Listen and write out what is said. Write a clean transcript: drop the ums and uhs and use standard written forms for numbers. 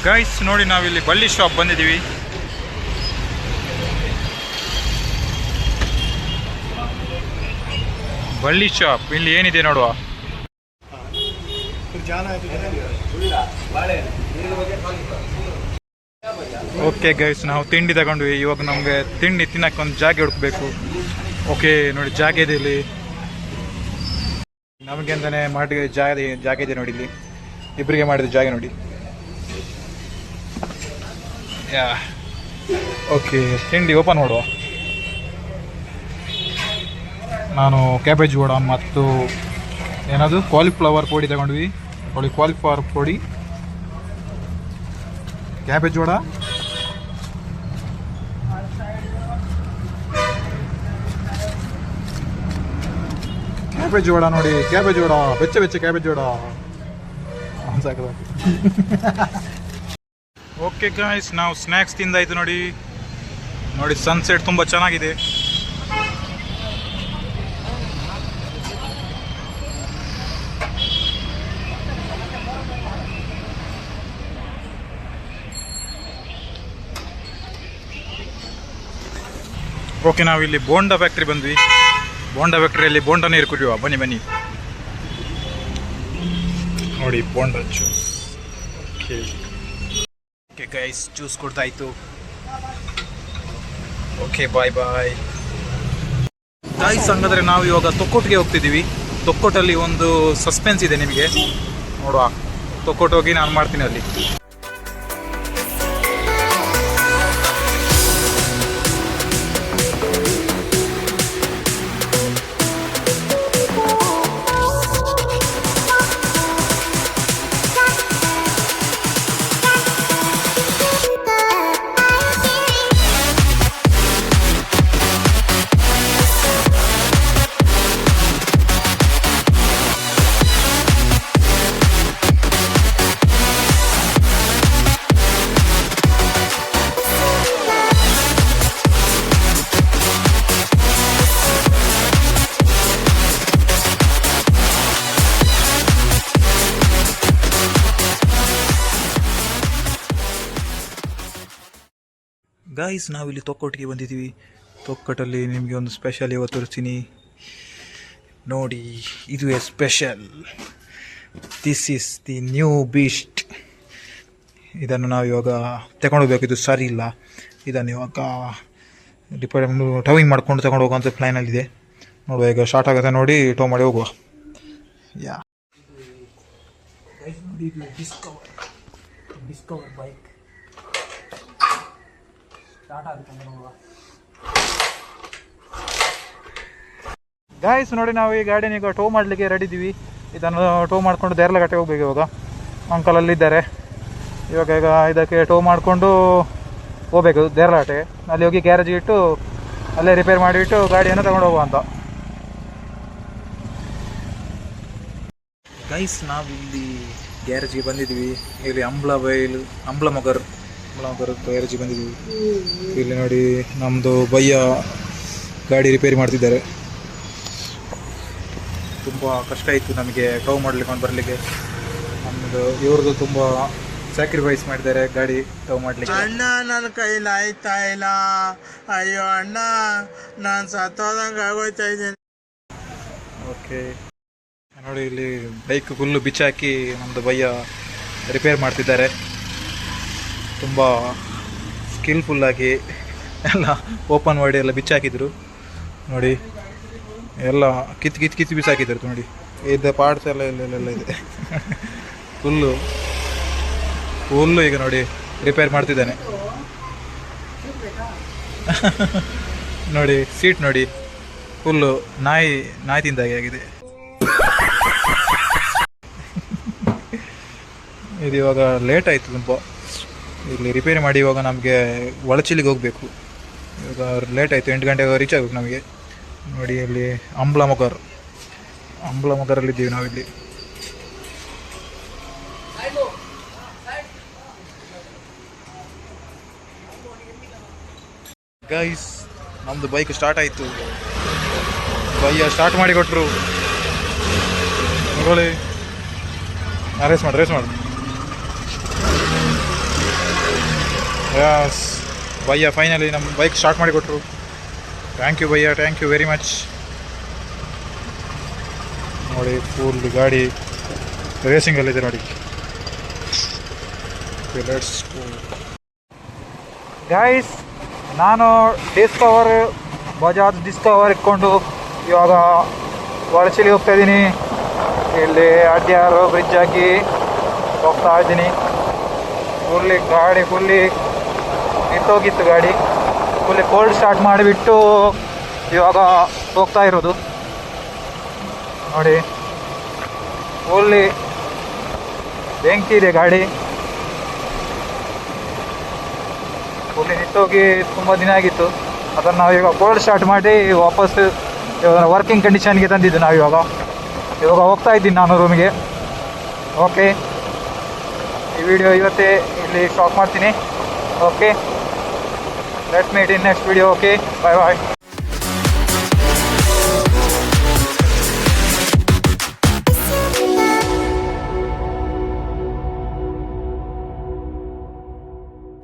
Guys ನೋಡಿ ನಾವಿಲ್ಲಿ ಬಳ್ಳಿ ಶಾಪ್ ಬಂದಿದ್ದೀವಿ. ಬಳ್ಳಿ ಶಾಪ್ ಇಲ್ಲಿ ಏನಿದೆ ನೋಡುವ. ಓಕೆ ಗೈಸ್, ನಾವು ತಿಂಡಿ ತಗೊಂಡ್ವಿ. ಇವಾಗ ನಮಗೆ ತಿಂಡಿ ತಿನ್ನಕ್ಕೆ ಒಂದು ಜಾಗ ಹುಡುಕಬೇಕು. ಓಕೆ ನೋಡಿ, ಜಾಗ ಇದೆ ಇಲ್ಲಿ ನಮಗೆ ಅಂತಾನೆ ಮಾಡಿ. ಜಾಗ ಇದೆ ನೋಡಿ, ಇಲ್ಲಿ ಇಬ್ಬರಿಗೆ ಮಾಡಿದ ಜಾಗ ನೋಡಿ. ಯಾ ಓಕೆ, ತಿಂಡಿ ಓಪನ್ ಮಾಡುವ. ನಾನು ಕ್ಯಾಬೇಜ್ ವಡ ಮತ್ತು ಏನದು ಕಾಲಿಫ್ಲವರ್ ಪೊಡಿ ತಗೊಂಡ್ವಿ. ನೋಡಿ, cauliflower podi, cabbage vada, cabbage vada ನೋಡಿ, ಕ್ಯಾಬೇಜ್ ವಡ, ಬೆಚ್ಚ ಕ್ಯಾಬೇಜ್ ವಡ ಸಾಕು. ಓಕೆ ಗಾಯ್ಸ್, ನಾವು ಸ್ನ್ಯಾಕ್ಸ್ ತಿಂದಾಯ್ತು ನೋಡಿ. ನೋಡಿ ಸನ್ಸೆಟ್ ತುಂಬ ಚೆನ್ನಾಗಿದೆ. ಓಕೆ, ನಾವಿಲ್ಲಿ ಬೋಂಡಾ ಫ್ಯಾಕ್ಟ್ರಿ ಬಂದ್ವಿ. ಬೋಂಡಾ ಫ್ಯಾಕ್ಟ್ರಿಯಲ್ಲಿ ಬೋಂಡಾ ನೀರು ಕುಡಿಯುವ, ಬನ್ನಿ ನೋಡಿ. Bonda juice. Okay guys, juice ಕೊಡ್ತಾಯಿತ್ತು. Okay, bye guys. ಹಂಗಾದ್ರೆ ನಾವು ಇವಾಗ ತೊಕ್ಕೋಟ್ಗೆ ಹೋಗ್ತಿದ್ದೀವಿ. ತೊಕ್ಕೋಟಲ್ಲಿ ಒಂದು ಸಸ್ಪೆನ್ಸ್ ಇದೆ ನಿಮಗೆ ನೋಡುವ. ತೊಕ್ಕೋಟ್ ಹೋಗಿ ನಾನು ಮಾಡ್ತೀನಿ ಅಲ್ಲಿ. ಗಾಯ್ಸ್, ನಾವಿಲ್ಲಿ ತೊಕ್ಕೋಟಿಗೆ ಬಂದಿದ್ದೀವಿ. ತೊಕ್ಕೋಟಲ್ಲಿ ನಿಮಗೆ ಒಂದು ಸ್ಪೆಷಲ್ ಇವತ್ತು ತೋರಿಸ್ತೀನಿ ನೋಡಿ. ಇದುವೇ special. This is the new beast. ಇದನ್ನು ನಾವು ಇವಾಗ ತಗೊಂಡೋಗ್ಬೇಕು. ಇದು ಸರಿ ಇಲ್ಲ. ಇದನ್ನು ಇವಾಗ ಟವಿಂಗ್ ಮಾಡ್ಕೊಂಡು ತಗೊಂಡು ಹೋಗುವಂಥ ಪ್ಲ್ಯಾನಲ್ಲಿದೆ. ನೋಡುವ, ಈಗ ಸ್ಟಾರ್ಟ್ ಆಗುತ್ತೆ ನೋಡಿ. ಟೋ ಮಾಡಿ ಹೋಗುವ. ಯಾ ನೋಡಿ, ಇದು ಡಿಸ್ಕವರ್ ಬೈಕ್ ಗಾಯ್ಸ್. ನೋಡಿ, ನಾವು ಈ ಗಾಡಿನ ಈಗ ಟೋ ಮಾಡಲಿಕ್ಕೆ ರೆಡಿ ಇದ್ದೀವಿ. ಇದನ್ನು ಟೋ ಮಾಡಿಕೊಂಡು ದೇರ್ಲಘಟ್ಟೆ ಹೋಗ್ಬೇಕು. ಇವಾಗ ಅಂಕಲ್ ಅಲ್ಲಿದ್ದಾರೆ. ಇವಾಗ ಇದಕ್ಕೆ ಟೋ ಮಾಡಿಕೊಂಡು ಹೋಗ್ಬೇಕು ದೇರ್ಲಘಟ್ಟೆಗೆ. ಅಲ್ಲಿ ಹೋಗಿ ಗ್ಯಾರೇಜಿಗೆ ಇಟ್ಟು ಅಲ್ಲೇ ರಿಪೇರ್ ಮಾಡಿಬಿಟ್ಟು ಗಾಡಿಯನ್ನು ತಗೊಂಡು ಹೋಗುವ ಅಂತ. ಗೈಸ್, ನಾವಿಲ್ಲಿ ಗ್ಯಾರೇಜಿಗೆ ಬಂದಿದ್ದೀವಿ. ಇಲ್ಲಿ ಅಂಬ್ಲಮೊಗರ್ ಗ್ಯಾರೇಜಿಗೆ ಬಂದಿದ್ದೀವಿ. ಇಲ್ಲಿ ನೋಡಿ, ನಮ್ಮದು ಭಯ್ಯ ಗಾಡಿ ರಿಪೇರಿ ಮಾಡ್ತಿದ್ದಾರೆ. ತುಂಬ ಕಷ್ಟ ಇತ್ತು ನಮಗೆ ಟೋ ಮಾಡಲಿಕ್ಕೆ ಬರಲಿಕ್ಕೆ. ನಮ್ಮದು ಇವ್ರದ್ದು ತುಂಬ ಸ್ಯಾಕ್ರಿಫೈಸ್ ಮಾಡಿದ್ದಾರೆ ಗಾಡಿ ಟೋ ಮಾಡಲಿಕ್ಕೆ. ಅಣ್ಣ, ನನ್ನ ಕೈಲಿ ಆಯ್ತಾ ಇಲ್ಲ. ಅಯ್ಯೋ ಅಣ್ಣ, ನಾನು ಸತ್ತೋದಂಗೆ ಆಗೋಯ್ತಾ ಇದ್ದೀನಿ. ಓಕೆ ನೋಡಿ, ಇಲ್ಲಿ ಬೈಕ್ ಫುಲ್ಲು ಬಿಚ್ಚಾಕಿ ನಮ್ಮದು ಭಯ್ಯ ರಿಪೇರ್ ಮಾಡ್ತಿದ್ದಾರೆ. ತುಂಬ ಸ್ಕಿಲ್ಫುಲ್ಲಾಗಿ ಎಲ್ಲ ಓಪನ್ ಮಾಡಿ ಎಲ್ಲ ಬಿಚ್ಚಾಕಿದ್ರು ನೋಡಿ. ಎಲ್ಲ ಕಿತ್ತು ಬಿಸಾಕಿದ್ರು ನೋಡಿ. ಇದ್ದ ಪಾರ್ಟ್ಸ್ ಎಲ್ಲ ಇಲ್ಲೆಲ್ಲ ಇದೆ. ಫುಲ್ಲು ಈಗ ನೋಡಿ ರಿಪೇರ್ ಮಾಡ್ತಿದ್ದಾನೆ ನೋಡಿ. ಸೀಟ್ ನೋಡಿ, ಫುಲ್ಲು ನಾಯಿ ತಿಂದಾಗೆ ಆಗಿದೆ. ಇದು ಇವಾಗ ಲೇಟ್ ಆಯಿತು ತುಂಬ. ಇಲ್ಲಿ ರಿಪೇರಿ ಮಾಡಿ ಇವಾಗ ನಮಗೆ ಒಳಚಿಲಿಗೆ ಹೋಗಬೇಕು. ಇವಾಗ ಲೇಟ್ ಆಯಿತು, 8 ಗಂಟೆಗೆ ರೀಚ್ ಆಗಬೇಕು ನಮಗೆ. ನೋಡಿ, ಇಲ್ಲಿ ಅಂಬ್ಲಮೊಗರಲ್ಲಿದ್ದೀವಿ ನಾವಿಲ್ಲಿ. ಗೈಸ್, ನಮ್ಮದು ಬೈಕ್ ಸ್ಟಾರ್ಟ್ ಆಯಿತು. ಭಯ್ಯ ಸ್ಟಾರ್ಟ್ ಮಾಡಿ ಕೊಟ್ಟರು ನೋಡಿ. ರೇಸ್ ಮಾಡಿ ಯಸ್ ಭಯ್ಯ ಫೈನಲಿ ನಮ್ಮ ಬೈಕ್ ಸ್ಟಾರ್ಟ್ ಮಾಡಿಕೊಟ್ರು. ಥ್ಯಾಂಕ್ ಯು ಭಯ್ಯ, ಥ್ಯಾಂಕ್ ಯು ವೆರಿ ಮಚ್. ನೋಡಿ ಫುಲ್ ಗಾಡಿ ರೇಸಿಂಗಲ್ಲಿದೆ ನೋಡಿ. ಗೈಸ್, ನಾನು ಬಜಾಜ್ ಡಿಸ್ಕವರ್ ಇಟ್ಕೊಂಡು ಇವಾಗ ವಳಚಲಿ ಹೋಗ್ತಾ ಇದ್ದೀನಿ. ಇಲ್ಲಿ ಅಡ್ಯಾರು ಬ್ರಿಡ್ಜ್ ಹಾಕಿ ಹೋಗ್ತಾ ಇದ್ದೀನಿ. ಗಾಡಿ ಫುಲ್ಲಿ ನಿಂತೋಗಿತ್ತು. ಗಾಡಿ ಫುಲ್ಲಿ ಕೋಲ್ಡ್ ಸ್ಟಾರ್ಟ್ ಮಾಡಿಬಿಟ್ಟು ಇವಾಗ ಹೋಗ್ತಾ ಇರೋದು ನೋಡಿ. ಫುಲ್ಲಿ ಬೆಂಕಿ ಇದೆ ಗಾಡಿ. ಫುಲ್ಲಿ ನಿಂತೋಗಿ ತುಂಬ ದಿನ ಆಗಿತ್ತು. ಅದನ್ನು ನಾವೀಗ ಕೋಲ್ಡ್ ಸ್ಟಾರ್ಟ್ ಮಾಡಿ ವಾಪಸ್ ವರ್ಕಿಂಗ್ ಕಂಡೀಷನ್ಗೆ ತಂದಿದ್ದು ನಾವಿವಾಗ. ಇವಾಗ ಹೋಗ್ತಾ ಇದ್ದೀನಿ ನಾನು ರೂಮಿಗೆ. ಓಕೆ, ಈ ವಿಡಿಯೋ ಇವತ್ತೇ ಇಲ್ಲಿ ಸ್ಟಾಪ್ ಮಾಡ್ತೀನಿ. Okay, let's meet in next video. Okay, bye bye.